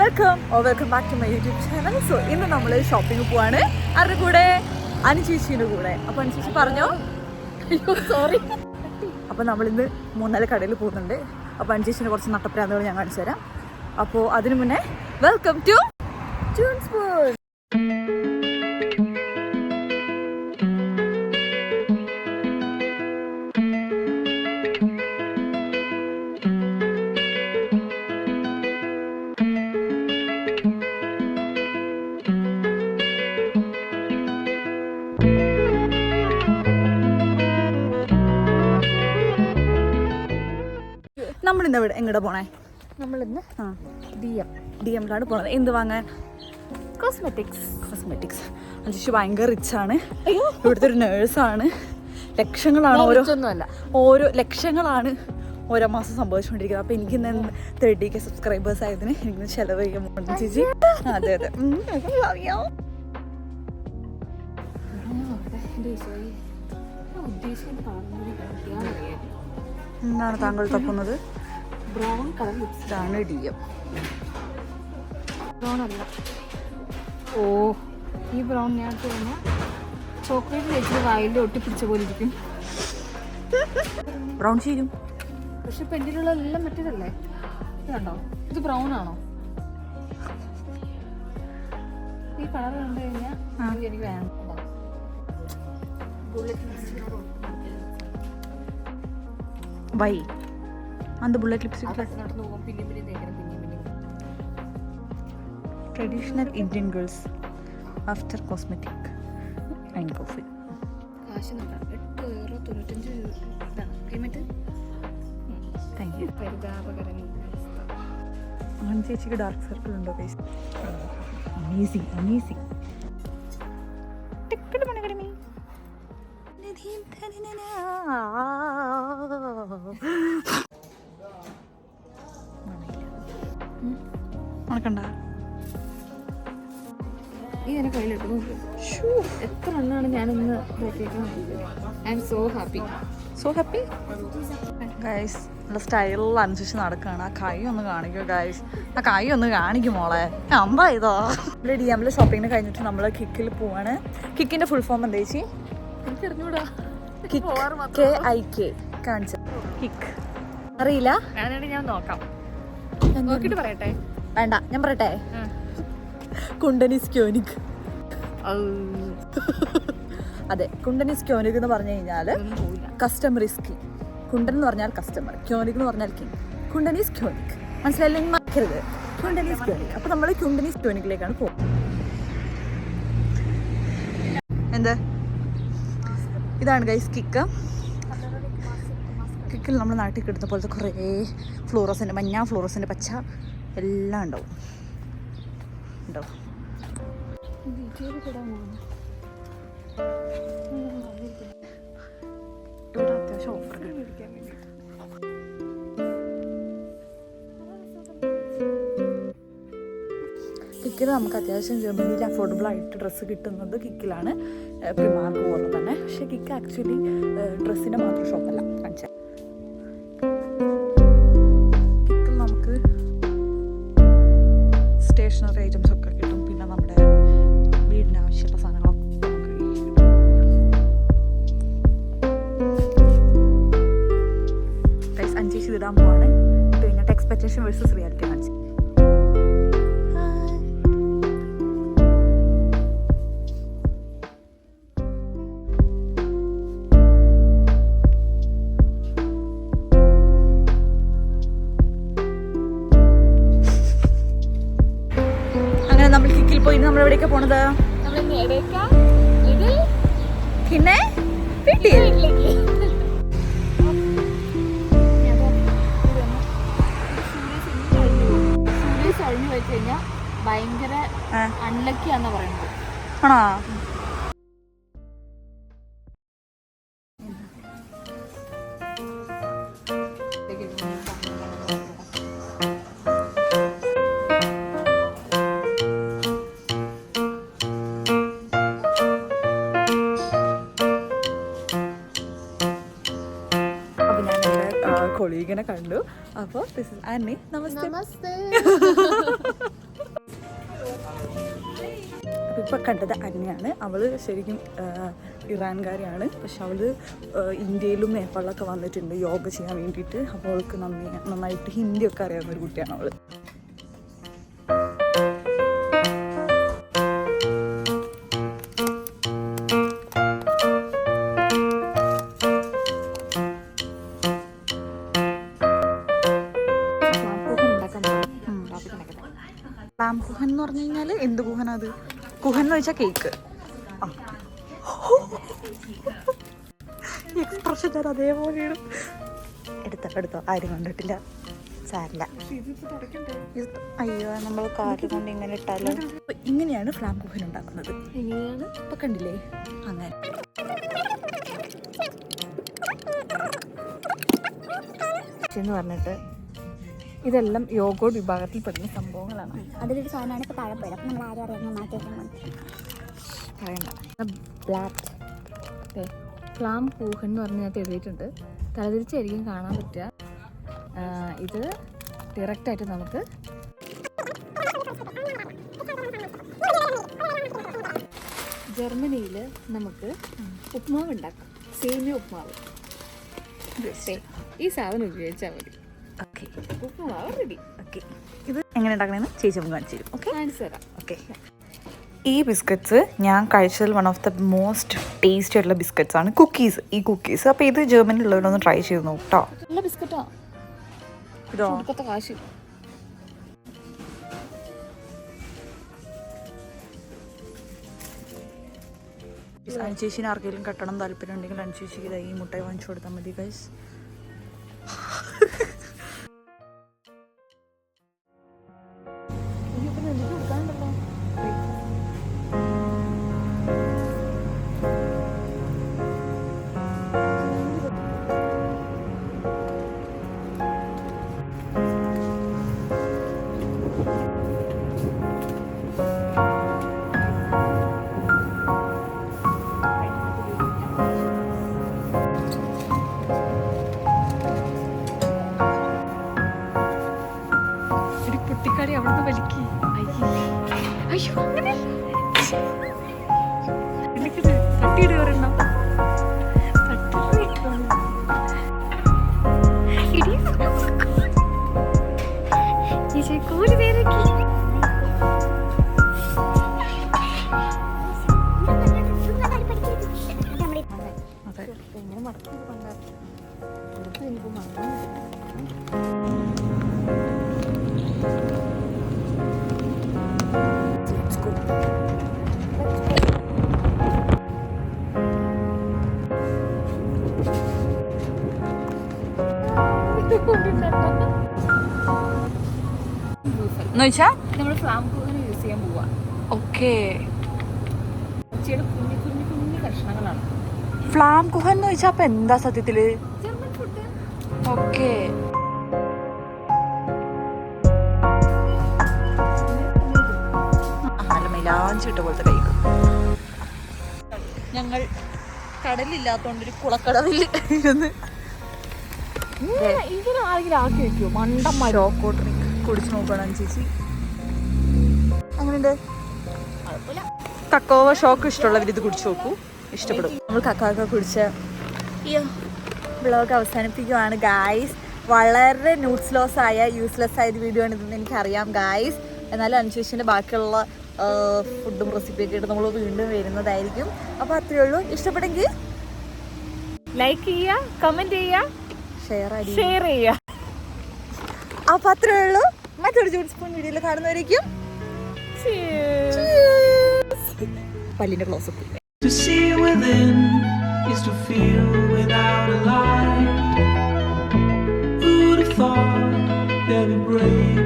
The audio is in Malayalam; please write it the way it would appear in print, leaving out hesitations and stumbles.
Welcome back to my YouTube channel. So ഇന്ന് നമ്മൾ ഷോപ്പിംഗ് പോവാണ്. ആരുടെ കൂടെ? അനുചേച്ചിയുടെ കൂടെ. അപ്പോൾ അനുചേച്ചി പറഞ്ഞോ, അയ്യോ സോറി. അപ്പോൾ നമ്മളിന്ന് 3-4 കടയിൽ പോകുന്നുണ്ട്. അപ്പോൾ അനുചേച്ചിൻ്റെ കുറച്ച് നട്ടപ്രാന്തകൾ ഞാൻ കാണിച്ചു തരാം. അപ്പോൾ അതിനു മുന്നേ വെൽക്കം ടു ട്യൂൺസ്പൂൺ. നമ്മളിന്ന് എങ്ങോട്ടാ പോണേ? നമ്മളിന്ന് ഡി എമ്മിലാണ് പോണത്. എന്ത് വാങ്ങാൻ? കോസ്മെറ്റിക്സ്. അനുചേച്ചി ഭയങ്കര റിച്ചാണ്. ഇവിടുത്തെ ഒരു നേഴ്സാണ്. ലക്ഷങ്ങളാണ് ഓരോ ലക്ഷങ്ങളാണ് ഓരോ മാസം സംഭവിച്ചുകൊണ്ടിരിക്കുന്നത്. അപ്പോൾ എനിക്കിന്ന് 30K സബ്സ്ക്രൈബേഴ്സ് ആയതിന് എനിക്കിന്ന് ചിലവ് ചെയ്യാൻ പോകുന്നു ചേച്ചി. അതെ എന്താണ് താങ്കൾ തപ്പുന്നത്? ബ്രൗൺ കളർ ലിപ്സ്റ്റിക്കാണ്. ഡി എം ബ്രൗൺ അല്ല. ഓ, ഈ ബ്രൗൺ ഞാൻ കഴിഞ്ഞാൽ ചോക്ലേറ്റ് തേച്ചിട്ട് വായിൽ ഒട്ടിപ്പിടിച്ച പോലെ ഇരിക്കും. ബ്രൗൺ ചേരും. പക്ഷെ പെൻഡിലുള്ള എല്ലാം മറ്റേതല്ലേ? ഇതുണ്ടോ? ഇത് ബ്രൗൺ ആണോ? ഈ കളർ കണ്ടു കഴിഞ്ഞാൽ എനിക്ക് വേണം. വൈ അത് bullet lipstick traditional Indian girls after cosmetic and coffee. Thank you. ചേച്ചിക്ക് ഡാർക്ക് സർക്കിൾ ഉണ്ടോ? അമേസിങ്. ഉണക്കണ്ട ഈ എന്നെ കയ്യിലിട്ട് നോക്ക്. എത്ര എണ്ണമാണ് ഞാനിന്ന് I am so happy guys. നല്ല സ്റ്റൈലിൽ അനുസരിച്ച് നടക്കുകയാണ്. ആ കൈ ഒന്ന് കാണിക്കോ ഗൈസ്? ആ കൈ ഒന്ന് കാണിക്കും മോളെ. അമ്പ ഇതോ. ഇവിടെ ഡി എമ്മിൽ ഷോപ്പിങ്ങിന് കഴിഞ്ഞിട്ട് നമ്മൾ കിക്കിൽ പോവാണ്. കിക്കിന്റെ ഫുൾ ഫോം എന്താ ചേച്ചി? എനിക്ക് അറിഞ്ഞൂടാ. KIK കാണിച്ചു. കിക്ക് അറിയില്ല. ഞാൻ നോക്കാം. നോക്കിട്ട് പറയട്ടെ? വേണ്ട, ഞാൻ പറയട്ടെ. കുണ്ടനിസ് ക്യോനിക്. അതെ, കുണ്ടനിസ് ക്യോനിക് എന്ന് പറഞ്ഞു കഴിഞ്ഞാൽ കസ്റ്റമർ ഇസ് കിങ്. കുണ്ടൻ എന്ന് പറഞ്ഞാൽ കസ്റ്റമർ, ക്യോനിക് എന്ന് പറഞ്ഞാൽ കിങ്. കുണ്ടനിസ് ക്യോനിക് മനസ്സിലായില്ലേ? മറക്കരുത്. കുണ്ടനിസ് ക്യോനിക്. അപ്പോൾ നമ്മൾ കുണ്ടനിസ് ക്യോനിക്കിലേക്കാണ് പോകുന്നത്. എന്ത്? ഇതാണ് ഗൈസ് കിക്ക്. കിക്കിൽ നമ്മൾ നാട്ടിൽ കിട്ടുന്ന പോലത്തെ കുറേ ഫ്ലോറസിൻ്റെ, മഞ്ഞ ഫ്ലോറസിൻ്റെ, പച്ച എല്ലാം ഉണ്ടാവും. അത്യാവശ്യം ഓഫർ കിക്കിൽ നമുക്ക് അത്യാവശ്യം ജർമ്മനിയിൽ അഫോർഡബിൾ ആയിട്ട് ഡ്രസ്സ് കിട്ടുന്നത് കിക്കിലാണ്. പ്രിമാർക്ക് പോലെ തന്നെ. പക്ഷേ കിക്ക് ആക്ച്വലി ഡ്രസ്സിൻ്റെ മാത്രം ഷോപ്പല്ല. കാണിച്ചാൽ കിക്കിൽ നമുക്ക് സ്റ്റേഷനറി ഐറ്റംസ് ഒക്കെ കിട്ടും. പിന്നെ നമ്മുടെ വീടിന് ആവശ്യമുള്ള സാധനങ്ങളൊക്കെ നമുക്ക് കിട്ടും. ഗൈസ്, 5 ഇടാൻ പോവാണ്. ഇത് കഴിഞ്ഞിട്ട് എക്സ്പെക്ടേഷൻ വേഴ്സസ് റിയാലിറ്റി കാണിച്ചു. നമ്മൾ കിക്കിൽ പോയി നമ്മൾ എവിടേക്കാ പോണത്? പിന്നെ ഭയങ്കര അൺലക്കിയാന്ന് പറയുന്നത്. ആണോ? കൊളീഗിനെ കണ്ടു. അപ്പോൾ ദിസ് ഇസ് ആനി. നമസ്തേ. അപ്പോൾ ഇപ്പോൾ കണ്ടത് അന്നയാണ്. അവൾ ശരിക്കും ഇറാൻകാരിയാണ്. പക്ഷെ അവൾ ഇന്ത്യയിലും നേപ്പാളിലൊക്കെ വന്നിട്ടുണ്ട് യോഗ ചെയ്യാൻ വേണ്ടിയിട്ട്. അപ്പോൾ അവൾക്ക് നന്നായിട്ട് ഹിന്ദിയൊക്കെ അറിയാവുന്ന ഒരു കുട്ടിയാണ് അവൾ. പ്ലാം കുഹൻ എന്ന് പറഞ്ഞു കഴിഞ്ഞാൽ എന്ത് കുഹനാ അത്? കുഹൻ എന്ന് വെച്ചാൽ കേക്ക്. ആ എക്സ്പ്രഷൻ തരാം അതേപോലെയാണ്. എടുത്തോ ആരും കണ്ടിട്ടില്ല, സാരില്ല. അയ്യോ നമ്മൾ കാറ്റ് കൊണ്ട് ഇങ്ങനെ ഇട്ടാലോ. ഇങ്ങനെയാണ് ഫ്ലാം കുഹൻ ഉണ്ടാക്കുന്നത്. എങ്ങനെയാണ് ഇപ്പൊ കണ്ടില്ലേ? അങ്ങനെ എന്ന് പറഞ്ഞിട്ട് ഇതെല്ലാം യോഗോട് വിഭാഗത്തിൽ പെടുന്ന സംഭവങ്ങളാണ്. അതിലൊരു സാധനമാണ് ഇപ്പോൾ താഴെ പോയത്. അപ്പം നമ്മൾ ആരും അറിയാൻ മാറ്റി വയ്ക്കാൻ പറയണ്ട. ബ്ലാക്ക് ഫ്ലാം പൂഹൻ എന്ന് പറഞ്ഞതിനകത്ത് എഴുതിയിട്ടുണ്ട്. തലതിരിച്ചായിരിക്കും കാണാൻ പറ്റുക. ഇത് ഡയറക്റ്റായിട്ട് നമുക്ക് ജർമ്മനിയിൽ നമുക്ക് ഉപ്മാവ് ഉണ്ടാക്കാം. സേമിയ ഉപ്മാവ്. ഈ സാധനം ഉപയോഗിച്ചാൽ മതി. ഓക്കെ, ഉപ്മാവ് റെഡി. ഓക്കെ, ഇത് എങ്ങനെ ഉണ്ടാക്കണമെന്ന് ചേച്ചി നമുക്ക് കാണിച്ചു തരും. ഓക്കെ, കാണിച്ചു തരാം. ഓക്കെ, ഈ ബിസ്ക്കറ്റ്സ് ഞാൻ കഴിച്ചതിൽ one of the most tasty ആയിട്ടുള്ള ബിസ്ക്കറ്റ്സ് ആണ് കുക്കീസ്. ഈ കുക്കീസ് അപ്പോൾ ഇത് ജർമ്മനിലുള്ളവരൊന്ന് ട്രൈ ചെയ്ത് നോക്കും കേട്ടോ. നല്ല ബിസ്ക്കറ്റാ. ഇതോ കൊടുക്കത്ത കാശ്. അനുചേച്ചിന് ആർക്കെങ്കിലും കെട്ടണം താല്പര്യം ഉണ്ടെങ്കിൽ അനുചേച്ചിക്ക് ഇതായി ഈ മുട്ടായി വാങ്ങിച്ചു കൊടുത്താൽ മതി ഗൈസ്. കുട്ടിക്കാരി അവിടുന്ന് വലിക്ക്. അയ്യോ അങ്ങനെ തട്ടിയിട് ഒരെണ്ണം. എങ്ങനെ മടക്കി എന്നുവെച്ചാ നമ്മൾ ഫ്ലാം പൂഹൻ യൂസ് ചെയ്യാൻ പോവാ. ഓക്കെ, കുഞ്ഞു കുഞ്ഞു കുഞ്ഞു കഷ്ണങ്ങളാണ് ഫ്ലാം കുഹൻ എന്ന് വെച്ചാൽ അപ്പൊ എന്താ സത്യത്തില്? German food. ഓക്കെ, നല്ല മൈലാഞ്ചിട്ട പോലത്തെ കൈകൾ. ഞങ്ങൾ കടലില്ലാത്തോണ്ടൊരു കുളക്കടവിൽ ഇരുന്ന് ഇങ്ങനെ ആരെങ്കിലും ആക്കി വെക്കുമോ? മണ്ടന്മാർ. ചോക്കോ ഡ്രിങ്ക് കുടിച്ച് നോക്കണം ചേച്ചി. അങ്ങനെയുണ്ട്. കക്കോവ ഷോക്ക് ഇഷ്ടമുള്ളവർ ഇത് കുടിച്ച് നോക്കൂ, ഇഷ്ടപ്പെടും. നമ്മൾ കക്കാക്ക കുടിച്ച വ്ളോഗ് അവസാനിപ്പിക്കുവാണ് ഗായ്സ്. വളരെ ന്യൂസ്ലെസ് ആയ യൂസ്ലെസ് ആയ വീഡിയോ ആണ് ഇതെന്ന് എനിക്കറിയാം ഗായ്സ്. എന്നാലും അനുശേഷിൻ്റെ ബാക്കിയുള്ള ഫുഡും റെസിപ്പിയൊക്കെ ആയിട്ട് നമ്മൾ വീണ്ടും വരുന്നതായിരിക്കും. അപ്പോൾ അത്രയേ ഉള്ളൂ. ഇഷ്ടപ്പെട്ടെങ്കിൽ ലൈക്ക് ചെയ്യുക, കമന്റ് ചെയ്യുക, ഷെയർ ചെയ്യുക. അപ്പോൾ അത്രയേ ഉള്ളൂ. മറ്റൊരു ജൂഡ് സ്പൂൺ വീഡിയോയിൽ കാണുന്നവരേക്കും പല്ലിൻ്റെ close-up. To see within is to feel without a lie. Who'd have thought that we break